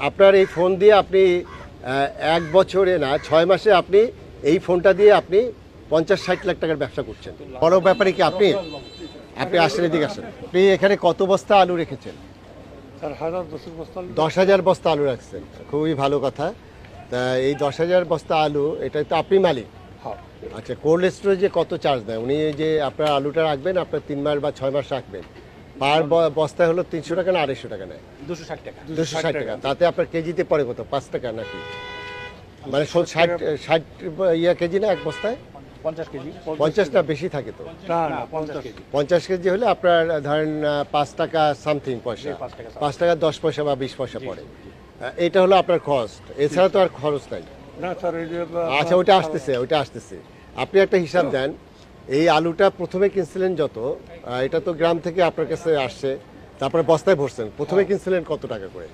আপনার এই ফোন দিয়ে আপনি ১ বছরে না ৬ মাসে আপনি এই ফোনটা দিয়ে আপনি ৫০-৬০ লাখ টাকার ব্যবসা করছেন। বড় ব্যাপারে কি আপনি আপনি আসেন, এদিকে আসেন। আপনি এখানে কত বস্তা আলু রেখেছেন? ১০,০০০ বস্তা আলু রাখছেন, খুবই ভালো কথা। তা এই ১০,০০০ বস্তা আলু, এটা তো আপনি মালিক? আচ্ছা, কোল্ড স্টোরেজে কত চার্জ দেয় উনি? যে আপনার আলুটা রাখবেন, আপনার ৩ মাস বা ৬ মাস রাখবেন, পার বস্তায় হলো ৩০০ টাকা না ২৫০ টাকা নেয়? 260 টাকা। ২৬০ টাকা। তাতে আপনার কেজিতে পড়ে কত? ৫ টাকা নাকি? মানে ৬০ ইয়া কেজি না এক বস্তায়? 50 কেজি। ৫০ না বেশি থাকে তো? না 50 কেজি। ৫০ কেজি হলে আপনার ধরেন ৫ টাকা সামথিং পয়সা, 5 টাকা। ৫ টাকা ১০ পয়সা বা ২০ পয়সা পড়ে। এটা হলো আপনার কস্ট, এছাড়া তো আর খরচ নাই। না স্যার, এই যে আচ্ছা, ওইটা আসতেছে। আপনি একটা হিসাব দেন, এই আলুটা প্রথমে কিনছিলেন যত, এটা তো গ্রাম থেকে আপনার কাছে আসছে, তারপরে বস্তায় ভরছেন, প্রথমে কিনছিলেন কত টাকা করে?